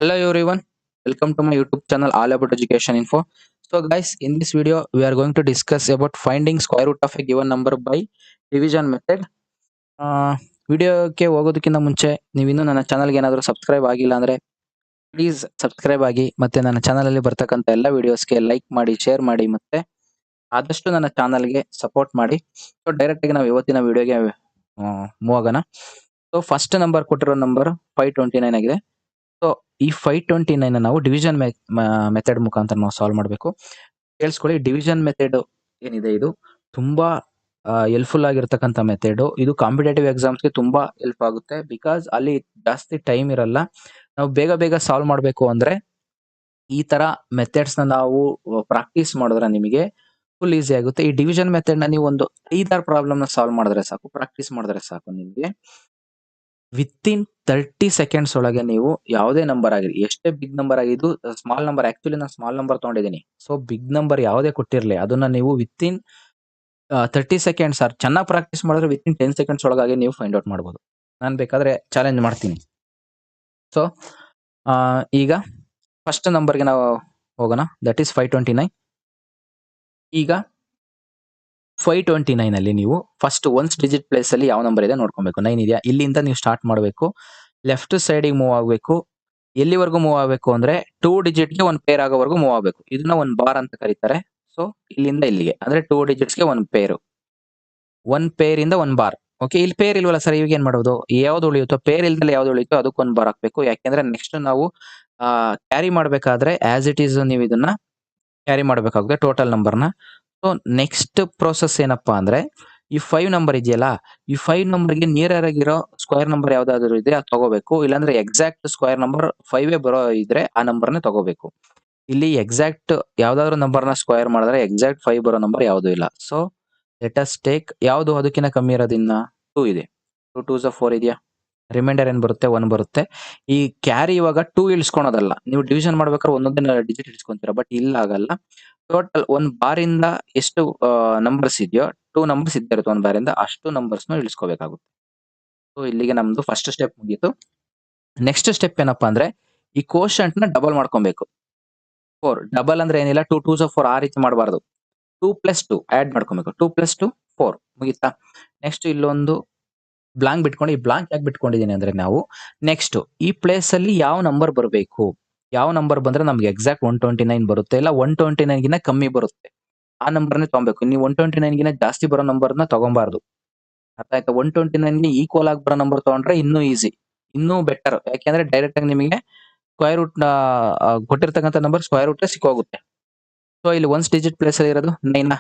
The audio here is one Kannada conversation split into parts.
Hello everyone, welcome to my YouTube channel All About Education Info. So guys, in this video we are going to discuss about finding square root of a given number by division method. ವಿಡಿಯೋಕ್ಕೆ ಹೋಗೋದಕ್ಕಿಂತ ಮುಂಚೆ ನೀವಿನ್ನೂ ನನ್ನ ಚಾನಲ್ಗೆ ಏನಾದರೂ ಸಬ್ಸ್ಕ್ರೈಬ್ ಆಗಿಲ್ಲ ಅಂದರೆ ಪ್ಲೀಸ್ ಸಬ್ಸ್ಕ್ರೈಬ್ ಆಗಿ ಮತ್ತೆ ನನ್ನ ಚಾನಲಲ್ಲಿ ಬರ್ತಕ್ಕಂಥ ಎಲ್ಲ ವಿಡಿಯೋಸ್ಗೆ ಲೈಕ್ ಮಾಡಿ, ಶೇರ್ ಮಾಡಿ ಮತ್ತೆ ಆದಷ್ಟು ನನ್ನ ಚಾನಲ್ಗೆ ಸಪೋರ್ಟ್ ಮಾಡಿ. ಸೊ ಡೈರೆಕ್ಟ್ ಆಗಿ ನಾವು ಇವತ್ತಿನ ವಿಡಿಯೋಗೆ ಮೂವ್ ಆಗೋಣ. ಸೊ ಫಸ್ಟ್ ನಂಬರ್ ಕೊಟ್ಟಿರೋ ನಂಬರ್ 529 ಆಗಿದೆ. ಸೊ ಈ 529 ನಾವು ಡಿವಿಷನ್ ಮೆಥಡ್ ಮುಖಾಂತರ ನಾವು ಸಾಲ್ವ್ ಮಾಡಬೇಕು. ಕೇಳಿಸ್ಕೊಳ್ಳಿ, ಡಿವಿಷನ್ ಮೆಥಡ್ ಏನಿದೆ ಇದು ತುಂಬಾ ಹೆಲ್ಪ್ಫುಲ್ ಆಗಿರ್ತಕ್ಕಂಥ ಮೆಥಡ್. ಇದು ಕಾಂಪಿಟೇಟಿವ್ ಎಕ್ಸಾಮ್ಸ್ಗೆ ತುಂಬಾ ಹೆಲ್ಪ್ ಆಗುತ್ತೆ. ಬಿಕಾಸ್ ಅಲ್ಲಿ ಜಾಸ್ತಿ ಟೈಮ್ ಇರಲ್ಲ. ನಾವು ಬೇಗ ಬೇಗ ಸಾಲ್ವ್ ಮಾಡಬೇಕು ಅಂದ್ರೆ ಈ ತರ ಮೆಥಡ್ಸ್ ನ ನಾವು ಪ್ರಾಕ್ಟೀಸ್ ಮಾಡಿದ್ರೆ ನಿಮಗೆ ಫುಲ್ ಈಸಿ ಆಗುತ್ತೆ. ಈ ಡಿವಿಷನ್ ಮೆಥಡ್ ನ ನೀವು ಒಂದು 5-6 ಪ್ರಾಬ್ಲಮ್ ನ ಸಾಲ್ವ್ ಮಾಡಿದ್ರೆ ಸಾಕು, ಪ್ರಾಕ್ಟೀಸ್ ಮಾಡಿದ್ರೆ ಸಾಕು. ನಿಮಗೆ ವಿತಿನ್ 30 ಸೆಕೆಂಡ್ಸ್ ಒಳಗೆ ನೀವು ಯಾವುದೇ ನಂಬರ್ ಆಗಿರಿ, ಎಷ್ಟೇ ಬಿಗ್ ನಂಬರ್ ಆಗಿದ್ದು, ಸ್ಮಾಲ್ ನಂಬರ್, ಆಕ್ಚುಲಿ ನಾನು ಸ್ಮಾಲ್ ನಂಬರ್ ತಗೊಂಡಿದ್ದೀನಿ. ಸೊ ಬಿಗ್ ನಂಬರ್ ಯಾವುದೇ ಕೊಟ್ಟಿರ್ಲಿ ಅದನ್ನ ನೀವು ವಿತಿನ್ 30 ಸೆಕೆಂಡ್ಸ್ ಚೆನ್ನಾಗಿ ಪ್ರಾಕ್ಟೀಸ್ ಮಾಡಿದ್ರೆ ವಿತಿನ್ 10 ಸೆಕೆಂಡ್ಸ್ ಒಳಗಾಗಿ ನೀವು ಫೈಂಡ್ ಔಟ್ ಮಾಡ್ಬೋದು. ನಾನು ಬೇಕಾದ್ರೆ ಚಾಲೆಂಜ್ ಮಾಡ್ತೀನಿ. ಸೊ ಈಗ ಫಸ್ಟ್ ನಂಬರ್ಗೆ ನಾವು ಹೋಗೋಣ, ದಟ್ ಈಸ್ 529. ಈಗ 529 ಅಲ್ಲಿ ನೀವು ಫಸ್ಟ್ ಒನ್ಸ್ ಡಿಜಿಟ್ ಪ್ಲೇಸ್ ಅಲ್ಲಿ ಯಾವ ನಂಬರ್ ಇದೆ ನೋಡ್ಕೊಬೇಕು. 9 ಇದೆಯಾ, ಇಲ್ಲಿಂದ ನೀವು ಸ್ಟಾರ್ಟ್ ಮಾಡಬೇಕು. ಲೆಫ್ಟ್ ಸೈಡಿಗೆ ಮೂವ್ ಆಗಬೇಕು. ಎಲ್ಲಿವರೆಗೂ ಮೂವ್ ಆಗಬೇಕು ಅಂದ್ರೆ 2 ಡಿಜಿಟ್ಗೆ ಒಂದು ಪೇರ್ ಆಗೋವರೆಗೂ ಮೂವ್ ಆಗಬೇಕು. ಇದನ್ನ ಒಂದು ಬಾರ್ ಅಂತ ಕರೀತಾರೆ. ಸೊ ಇಲ್ಲಿಂದ ಇಲ್ಲಿಗೆ ಅಂದ್ರೆ 2 ಡಿಜಿಟ್ಸ್ಗೆ ಒಂದು ಪೇರು, ಒಂದ್ ಪೇರ್ ಇಂದ ಒಂದ್ ಬಾರ್. ಓಕೆ, ಇಲ್ಲಿ ಪೇರ್ ಇಲ್ವಲ್ಲ ಸರ್, ಇವಾಗ ಏನ್ ಮಾಡೋದು? ಯಾವ್ದು ಉಳಿಯುತ್ತೋ, ಪೇರ್ ಇಲ್ದಲೆ ಯಾವ್ದು ಉಳಿಯುತ್ತೋ ಅದಕ್ಕೆ ಒಂದು ಬಾರ್ ಹಾಕ್ಬೇಕು. ಯಾಕೆಂದ್ರೆ ನೆಕ್ಸ್ಟ್ ನಾವು ಕ್ಯಾರಿ ಮಾಡ್ಬೇಕಾದ್ರೆ ಆಸ್ ಇಟ್ ಈಸ್ ನೀವು ಇದನ್ನ ಕ್ಯಾರಿ ಮಾಡ್ಬೇಕಾಗುತ್ತೆ ಟೋಟಲ್ ನಂಬರ್ನ. ಸೊ ನೆಕ್ಸ್ಟ್ ಪ್ರೋಸೆಸ್ ಏನಪ್ಪಾ ಅಂದ್ರೆ ಈ 5 ನಂಬರ್ ಇದೆಯಲ್ಲ, ಈ 5 ನಂಬರ್ಗೆ ನಿಯರ್ ಆಗಿರೋ ಸ್ಕ್ವೇರ್ ನಂಬರ್ ಯಾವ್ದಾದ್ರು ಇದೆ ಅದು ತಗೋಬೇಕು. ಇಲ್ಲಾಂದ್ರೆ ಎಕ್ಸಾಕ್ಟ್ ಸ್ಕ್ವೇರ್ ನಂಬರ್ 5 ಬರೋ ಇದ್ರೆ ಆ ನಂಬರ್ನ ತಗೋಬೇಕು. ಇಲ್ಲಿ ಎಕ್ಸಾಕ್ಟ್ ಯಾವ್ದಾದ್ರು ನಂಬರ್ನ ಸ್ಕ್ವೇರ್ ಮಾಡಿದ್ರೆ ಎಕ್ಸಾಕ್ಟ್ 5 ಬರೋ ನಂಬರ್ ಯಾವ್ದು ಇಲ್ಲ. ಸೊ ಲೆಟ್ ಅಸ್ ಟೇಕ್ ಯಾವ್ದು ಅದಕ್ಕಿಂತ ಕಮ್ಮಿ ಇರೋದಿನ್ನ 2 ಇದೆ. 2 2s 4 ಇದೆಯಾ, ರಿಮೈಂಡರ್ ಏನ್ ಬರುತ್ತೆ? 1 ಬರುತ್ತೆ. ಈ ಕ್ಯಾರಿ ಇವಾಗ 2 ಇಳಿಸ್ಕೊಳೋದಲ್ಲ, ನೀವು ಡಿವಿಷನ್ ಮಾಡ್ಬೇಕಾದ್ರೆ ಒಂದೊಂದೇ ಡಿಜಿಟ್ ಇಳಿಸ್ಕೊಂತೀರಾ, ಬಟ್ ಇಲ್ಲ ಆಗಲ್ಲ. ಟೋಟಲ್ ಒಂದ್ ಬಾರ್ ಇಂದ ಎಷ್ಟು ನಂಬರ್ಸ್ ಇದೆಯೋ, 2 ನಂಬರ್ಸ್ ಇದ್ದೇ ಇರುತ್ತೆ ಒಂದ್ ಬಾರ್ ಇಂದ, ಅಷ್ಟು ನಂಬರ್ಸ್ ಇಳಿಸ್ಕೋಬೇಕಾಗುತ್ತೆ. ಸೊ ಇಲ್ಲಿಗೆ ನಮ್ದು ಫಸ್ಟ್ ಸ್ಟೆಪ್ ಮುಗೀತು. ನೆಕ್ಸ್ಟ್ ಸ್ಟೆಪ್ ಏನಪ್ಪಾ ಅಂದ್ರೆ ಈ ಕೋಶಂಟ್ ನ ಡಬಲ್ ಮಾಡ್ಕೊಬೇಕು. 4 ಡಬಲ್ ಅಂದ್ರೆ ಏನಿಲ್ಲ, 2 2s 4 ಆ ರೀತಿ ಮಾಡಬಾರ್ದು. 2 + 2 ಆಡ್ ಮಾಡ್ಕೊಬೇಕು. 2 + 2 4 ಮುಗೀತಾ? ನೆಕ್ಸ್ಟ್ ಇಲ್ಲೊಂದು ಬ್ಲಾಂಕ್ ಬಿಟ್ಕೊಂಡು, ಈ ಬ್ಲಾಂಕ್ ಯಾಕೆ ಬಿಟ್ಕೊಂಡಿದೀನಿ ಅಂದ್ರೆ ನಾವು ನೆಕ್ಸ್ಟ್ ಈ ಪ್ಲೇಸ್ ಅಲ್ಲಿ ಯಾವ ನಂಬರ್ ಬರಬೇಕು, ಯಾವ ನಂಬರ್ ಬಂದ್ರೆ ನಮ್ಗೆ ಎಕ್ಸಾಕ್ಟ್ 129 ಬರುತ್ತೆ, ಇಲ್ಲ 129 ಗಿನ ಕಮ್ಮಿ ಬರುತ್ತೆ ಆ ನಂಬರ್ನೇ ತಗೊಬೇಕು. ನೀವು 129 ಗಿನ ಜಾಸ್ತಿ ಬರೋ ನಂಬರ್ನ ತಗೊಬಾರ್ದು. ಅರ್ಥ ಆಯ್ತಾ? 129 ಗೆ ಈಕ್ವಲ್ ಆಗಿ ಬರೋ ನಂಬರ್ ತಗೊಂಡ್ರೆ ಇನ್ನೂ ಈಸಿ, ಇನ್ನೂ ಬೆಟರ್. ಯಾಕೆಂದ್ರೆ ಡೈರೆಕ್ಟ್ ಆಗಿ ನಿಮಗೆ ಸ್ಕ್ವೇರ್ ರೂಟ್ ನ ಕೊಟ್ಟಿರ್ತಕ್ಕಂಥ ನಂಬರ್ ಸ್ಕ್ವೇರ್ ರೂಟ್ ಸಿಕ್ಕೋಗುತ್ತೆ. ಸೊ ಇಲ್ಲಿ ಒನ್ಸ್ ಡಿಜಿಟ್ ಪ್ಲೇಸ್ ಅಲ್ಲಿ ಇರೋದು 9.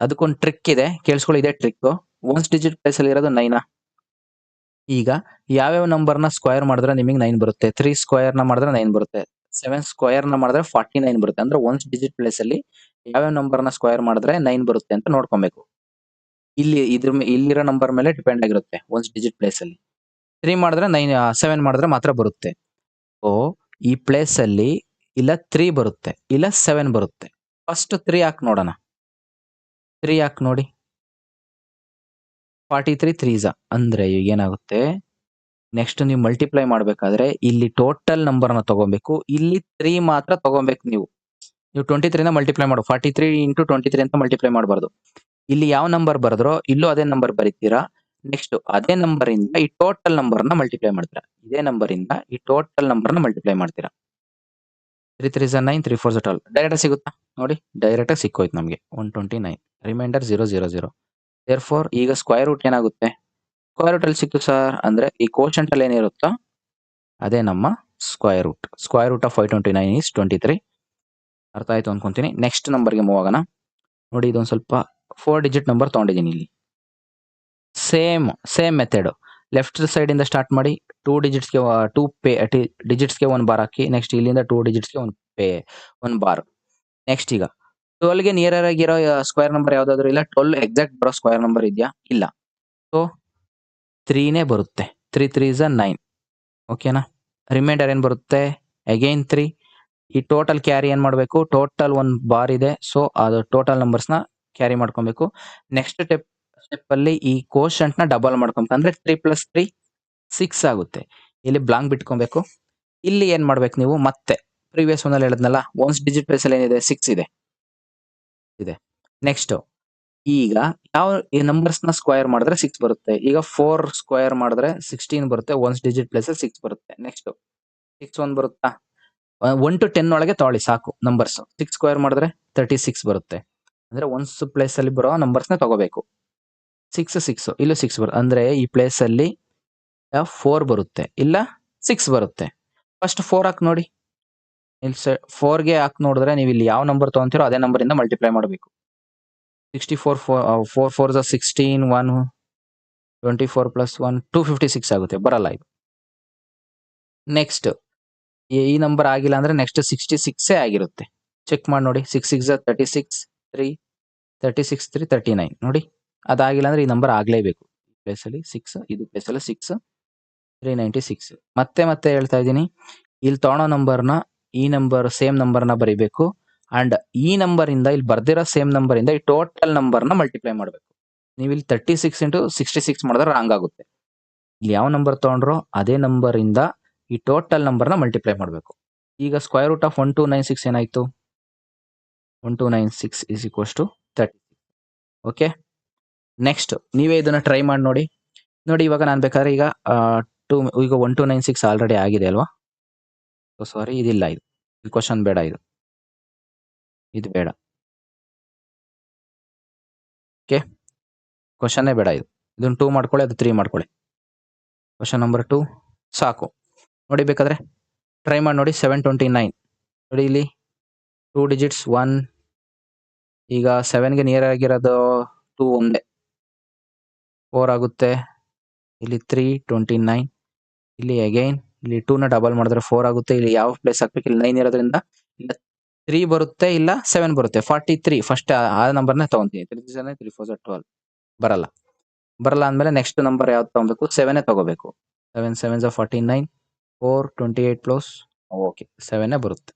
ಅದಕ್ಕೊಂದು ಟ್ರಿಕ್ ಇದೆ, ಕೇಳಿಸ್ಕೊಳ್ಳಿ, ಇದೆ ಟ್ರಿಕ್. ಒನ್ಸ್ ಡಿಜಿಟ್ ಪ್ಲೇಸ್ ಅಲ್ಲಿ ಇರೋದು 9. ಈಗ ಯಾವ್ಯಾವ ನಂಬರ್ ನ ಸ್ಕ್ವೇರ್ ಮಾಡಿದ್ರೆ ನಿಮಗೆ 9 ಬರುತ್ತೆ? 3 ಸ್ಕ್ವೇರ್ ನ ಮಾಡಿದ್ರೆ 9 ಬರುತ್ತೆ. 7 ಸ್ಕ್ವೇರ್ ನ ಮಾಡಿದ್ರೆ 49 ಬರುತ್ತೆ. ಅಂದ್ರೆ ಒನ್ಸ್ ಡಿಜಿಟ್ ಪ್ಲೇಸ್ ಅಲ್ಲಿ ಯಾವ್ಯಾವ ನಂಬರ್ ನ ಸ್ಕ್ವೇರ್ ಮಾಡಿದ್ರೆ 9 ಬರುತ್ತೆ ಅಂತ ನೋಡ್ಕೊಬೇಕು. ಇಲ್ಲಿ ಇಲ್ಲಿರೋ ನಂಬರ್ ಮೇಲೆ ಡಿಪೆಂಡ್ ಆಗಿರುತ್ತೆ. ಒನ್ಸ್ ಡಿಜಿಟ್ ಪ್ಲೇಸ್ ಅಲ್ಲಿ 3 ಮಾಡಿದ್ರೆ 9, 7 ಮಾಡಿದ್ರೆ ಮಾತ್ರ ಬರುತ್ತೆ. ಸೊ ಈ ಪ್ಲೇಸ್ ಅಲ್ಲಿ ಇಲ್ಲ 3 ಬರುತ್ತೆ, ಇಲ್ಲ 7 ಬರುತ್ತೆ. ಫಸ್ಟ್ 3 ಹಾಕಿ ನೋಡೋಣ. 3 ಹಾಕಿ ನೋಡಿ, 43 3s ಅಂದ್ರೆ ಈಗ ಏನಾಗುತ್ತೆ, ನೆಕ್ಸ್ಟ್ ನೀವು ಮಲ್ಟಿಪ್ಲೈ ಮಾಡ್ಬೇಕಾದ್ರೆ ಇಲ್ಲಿ ಟೋಟಲ್ ನಂಬರ್ ನ ತಗೋಬೇಕು. ಇಲ್ಲಿ 3 ಮಾತ್ರ ತಗೋಬೇಕು. ನೀವು 23 ನ ಮಲ್ಟಿಪ್ಲೈ ಮಾಡು, 43 × 23 ಅಂತ ಮಲ್ಟಿಪ್ಲೈ ಮಾಡಬಾರ್ದು. ಇಲ್ಲಿ ಯಾವ ನಂಬರ್ ಬರೆದ್ರೋ ಇಲ್ಲೂ ಅದೇ ನಂಬರ್ ಬರೀತೀರಾ. ನೆಕ್ಸ್ಟ್ ಅದೇ ನಂಬರ್ ಇಂದ ಈ ಟೋಟಲ್ ನಂಬರ್ ನ ಮಲ್ಟಿಪ್ಲೈ ಮಾಡ್ತೀರಾ. ಇದೇ ನಂಬರ್ ಇಂದ ಈ ಟೋಟಲ್ ನಂಬರ್ ನ ಮಲ್ಟಿಪ್ಲೈ ಮಾಡ್ತೀರಾ. 3 3s 9, 3 4s 12 ಡೈರೆಕ್ಟ್ ಸಿಗುತ್ತಾ ನೋಡಿ? ಡೈರೆಕ್ಟ್ ಆಗಿ ಸಿಕ್ಕೋಯ್ತು ನಮಗೆ 129. ರಿಮೈಂಡರ್ 0 0 0. ದೇರ್ಫೋರ್ ಈಗ ಸ್ಕ್ವೇರ್ ರೂಟ್ ಏನಾಗುತ್ತೆ? ಸ್ಕ್ವೇರ್ ರೂಟ್ ಅಲ್ಲಿ ಸಿಕ್ತು ಸರ್ ಅಂದ್ರೆ ಈ ಕೋಶಂಟ್ ಅಲ್ಲಿ ಏನಿರುತ್ತೋ ಅದೇ ನಮ್ಮ square root. Square root of 529 is 23. ಅರ್ಥ ಆಯ್ತು ಅನ್ಕೊಂತೀನಿ. ನೆಕ್ಸ್ಟ್ ನಂಬರ್ಗೆ ಮೂವ್ ಆಗೋಣ. ನೋಡಿ, ಇದೊಂದು ಸ್ವಲ್ಪ 4 ಡಿಜಿಟ್ ನಂಬರ್ ತಗೊಂಡಿದ್ದೀನಿ ಇಲ್ಲಿ. Same method. ಲೆಫ್ಟ್ ಸೈಡ್ ಇಂದ ಸ್ಟಾರ್ಟ್ ಮಾಡಿ 2 ಡಿಜಿಟ್ಸ್ಗೆ 2 ಡಿಜಿಟ್ಸ್ಗೆ ಒಂದು ಬಾರ್ ಹಾಕಿ. ನೆಕ್ಸ್ಟ್ ಇಲ್ಲಿಂದ 2 ಡಿಜಿಟ್ಸ್ಗೆ ಒಂದು ಬಾರ್. ನೆಕ್ಸ್ಟ್ ಈಗ 12 ಗೆ ನಿಯರ್ ಆಗಿರೋ ಸ್ಕ್ವೇರ್ ನಂಬರ್ ಯಾವ್ದಾದ್ರು ಇಲ್ಲ. 12 ಎಕ್ಸಾಕ್ಟ್ ಬರೋ ಸ್ಕ್ವೇರ್ ನಂಬರ್ ಇದೆಯಾ? ಇಲ್ಲ. ಸೊ 3ನೇ ಬರುತ್ತೆ. 3 3s 9. ಓಕೆನಾ? ರಿಮೈಂಡರ್ ಏನ್ ಬರುತ್ತೆ? ಅಗೈನ್ 3. ಈ ಟೋಟಲ್ ಕ್ಯಾರಿ ಏನ್ ಮಾಡಬೇಕು? ಟೋಟಲ್ ಒಂದು ಬಾರ್ ಇದೆ, ಸೊ ಅದು ಟೋಟಲ್ ನಂಬರ್ಸ್ ನ ಕ್ಯಾರಿ ಮಾಡ್ಕೊಬೇಕು. ನೆಕ್ಸ್ಟ್ ಸ್ಟೆಪ್ ಅಲ್ಲಿ ಈ ಕೋಶಂಟ್ ನ ಡಬಲ್ ಮಾಡ್ಕೊಬೇಕು. ಅಂದ್ರೆ 3 + 3 6 ಆಗುತ್ತೆ. ಇಲ್ಲಿ ಬ್ಲಾಂಕ್ ಬಿಟ್ಕೊಬೇಕು. ಇಲ್ಲಿ ಏನ್ ಮಾಡ್ಬೇಕು ನೀವು ಮತ್ತೆ ಪ್ರೀವಿಯಸ್ ಒಂದಲ್ಲಿ ಹೇಳಿದ್ನಲ್ಲ ಒನ್ಸ್ ಡಿಜಿಟ್ ಪ್ಲೇಸ್ ಅಲ್ಲಿ ಏನಿದೆ 6 ಇದೆ ನೆಕ್ಸ್ಟ್ ಈಗ ಯಾವ ಈ ನಂಬರ್ಸ್ ನ ಸ್ಕ್ವೇರ್ ಮಾಡಿದ್ರೆ 6 ಬರುತ್ತೆ. ಈಗ 4 ಸ್ಕ್ವೇರ್ ಮಾಡಿದ್ರೆ 16 ಬರುತ್ತೆ. ಒನ್ಸ್ ಡಿಜಿಟ್ ಪ್ಲೇಸ್ ಅಲ್ಲಿ 6 ಬರುತ್ತೆ. ನೆಕ್ಸ್ಟ್ 6 1 ಬರುತ್ತಾ 1 to 10 ಒಳಗೆ ತಗೊಳ್ಳಿ ಸಾಕು ನಂಬರ್ಸ್. 6 ಸ್ಕ್ವೇರ್ ಮಾಡಿದ್ರೆ 36 ಬರುತ್ತೆ. ಅಂದ್ರೆ ಒನ್ಸ್ ಪ್ಲೇಸ್ ಅಲ್ಲಿ ಬರೋ ನಂಬರ್ಸ್ ನ ತಗೋಬೇಕು. 6 ಇಲ್ಲೂ 6 ಬರುತ್ತೆ. ಅಂದ್ರೆ ಈ ಪ್ಲೇಸ್ ಅಲ್ಲಿ 4 ಬರುತ್ತೆ ಇಲ್ಲ 6 ಬರುತ್ತೆ. ಫಸ್ಟ್ 4 ಹಾಕಿ ನೋಡಿ. ಇಲ್ಲಿ 4 ಗೆ ಹಾಕಿ ನೋಡಿದ್ರೆ ನೀವು ಇಲ್ಲಿ ಯಾವ ನಂಬರ್ ತಗೊಂತೀರೋ ಅದೇ ನಂಬರ್ ಇಂದ ಮಲ್ಟಿಪ್ಲೈ ಮಾಡಬೇಕು. 64 4 4 16 1 24 ಪ್ಲಸ್ 1 256 ಆಗುತ್ತೆ. ಬರಲ್ಲ ಇದು. ನೆಕ್ಸ್ಟ್ ಈ ನಂಬರ್ ಆಗಿಲ್ಲ ಅಂದ್ರೆ ನೆಕ್ಸ್ಟ್ 66 ಆಗಿರುತ್ತೆ. ಚೆಕ್ ಮಾಡಿ ನೋಡಿ. 6 6 36 3 36 3 39 ನೋಡಿ. ಅದಾಗಿಲ್ಲ ಅಂದ್ರೆ ಈ ನಂಬರ್ ಆಗ್ಲೇಬೇಕು. ಪ್ಲೇಸ್ ಅಲ್ಲಿ 6 ಇದು ಪ್ಲೇಸ್ ಅಲ್ಲಿ 6 396. ಮತ್ತೆ ಹೇಳ್ತಾ ಇದ್ದೀನಿ, ಇಲ್ಲಿ ತಗೊಳ್ಳೋ ನಂಬರ್ನ ಈ ನಂಬರ್ ಸೇಮ್ ನಂಬರ್ನ ಬರೀಬೇಕು. ಅಂಡ್ ಈ ನಂಬರ್ ಇಂದ ಇಲ್ಲಿ ಬರ್ದಿರೋ ಸೇಮ್ ನಂಬರ್ ಇಂದ ಈ ಟೋಟಲ್ ನಂಬರ್ನ ಮಲ್ಟಿಪ್ಲೈ ಮಾಡಬೇಕು. ನೀವು ಇಲ್ಲಿ 36 ಇಂಟು 66 ಮಾಡಿದ್ರೆ ರಾಂಗ್ ಆಗುತ್ತೆ. ಇಲ್ಲಿ ಯಾವ ನಂಬರ್ ತಗೊಂಡ್ರೋ ಅದೇ ನಂಬರ್ ಇಂದ ಈ ಟೋಟಲ್ ನಂಬರ್ನ ಮಲ್ಟಿಪ್ಲೈ ಮಾಡಬೇಕು. ಈಗ ಸ್ಕ್ವೇರ್ ರೂಟ್ ಆಫ್ 1296 ಏನಾಯ್ತು? 1296 is equals to 30. Okay, next ನೀವೇ ಇದನ್ನ ಟ್ರೈ ಮಾಡಿ ನೋಡಿ. ಇವಾಗ ನಾನು ಬೇಕಾದ್ರೆ ಈಗ 1296 ಆಲ್ರೆಡಿ ಆಗಿದೆ ಅಲ್ವಾ? ಸಾರಿ, ಇದಿಲ್ಲ, ಇದು ಕ್ವಶನ್ ಬೇಡ, ಇದು ಬೇಡ. ಓಕೆ, ಕ್ವಶನ್ನೇ ಬೇಡ. ಇದನ್ನ 2 ಮಾಡ್ಕೊಳ್ಳಿ, ಅದು 3 ಮಾಡ್ಕೊಳ್ಳಿ. ಕ್ವಶನ್ ನಂಬರ್ 2 ಸಾಕು. ನೋಡಿ, ಬೇಕಾದ್ರೆ ಟ್ರೈ ಮಾಡಿ ನೋಡಿ. 729 ನೋಡಿ, ಇಲ್ಲಿ 2 ಡಿಜಿಟ್ಸ್ 1. ಈಗ 7ಗೆ ನಿಯರ್ ಆಗಿರೋದು 2 ಒಂದೇ, 4 ಆಗುತ್ತೆ. ಇಲ್ಲಿ 329. ಇಲ್ಲಿ ಅಗೈನ್ ಇಲ್ಲಿ 2 ನ ಡಬಲ್ ಮಾಡಿದ್ರೆ 4 ಆಗುತ್ತೆ. ಇಲ್ಲಿ ಯಾವ ಪ್ಲೇಸ್ ಹಾಕ್ಬೇಕು? ಇಲ್ಲಿ 9 ಇರೋದ್ರಿಂದ ಇಲ್ಲ 3 ಬರುತ್ತೆ ಇಲ್ಲ 7 ಬರುತ್ತೆ. 43 ಫಸ್ಟ್ ಆ ನಂಬರ್ನ ತಗೊಂತೀನಿ. 3 3 4 12 ಬರಲ್ಲ ಅಂದ್ಮೇಲೆ ನೆಕ್ಸ್ಟ್ ನಂಬರ್ ಯಾವ್ದು ತಗೊಬೇಕು? 7 ತಗೋಬೇಕು. 7 7 49 4 28 ಪ್ಲಸ್ ಓಕೆ 7 ಬರುತ್ತೆ.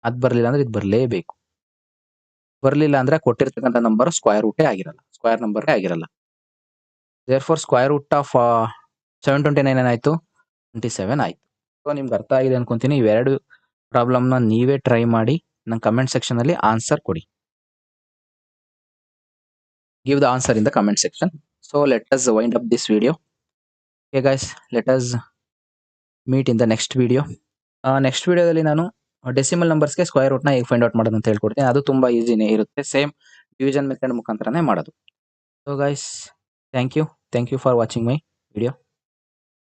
ಅದ್ ಬರ್ಲಿಲ್ಲ ಅಂದ್ರೆ ಇದು ಬರಲೇಬೇಕು. ಬರ್ಲಿಲ್ಲ ಅಂದ್ರೆ ಕೊಟ್ಟಿರ್ತಕ್ಕಂಥ ನಂಬರ್ ಸ್ಕ್ವೇರ್ ರೂಟೇ ಆಗಿರಲ್ಲ, ಸ್ಕ್ವೇರ್ ನಂಬರ್ ಆಗಿರಲ್ಲ. ದೇರ್ಫೋರ್ ಸ್ಕ್ವೇರ್ ರೂಟ್ ಆಫ್ 729 ಏನಾಯ್ತು? 27 ಆಯ್ತು. ಸೊ ನಿಮ್ಗೆ ಅರ್ಥ ಆಗಿದೆ ಅನ್ಕೊಂತೀನಿ. ಇವೆರಡು ಪ್ರಾಬ್ಲಮ್ನ ನೀವೇ ಟ್ರೈ ಮಾಡಿ ನಂಗೆ ಕಮೆಂಟ್ ಸೆಕ್ಷನ್ ಅಲ್ಲಿ ಆನ್ಸರ್ ಕೊಡಿ. Give the answer in the comment section. So let us wind up this video. Okay guys, let us meet in the next video. Next ವಿಡಿಯೋದಲ್ಲಿ ನಾನು ಡೆಸಿಮಲ್ ನಂಬರ್ಸ್ಗೆ ಸ್ಕ್ವೇರ್ ರೂಟ್ನ ಹೇಗೆ ಫೈಂಡ್ ಔಟ್ ಮಾಡೋದು ಅಂತ ಹೇಳ್ಕೊಡ್ತೀನಿ. ಅದು ತುಂಬಾ ಈಸಿನೇ ಇರುತ್ತೆ. ಸೇಮ್ ಡಿವಿಷನ್ ಮೆಥಡ್ ಮುಖಾಂತರನೇ ಮಾಡೋದು. So guys, thank you for watching my video.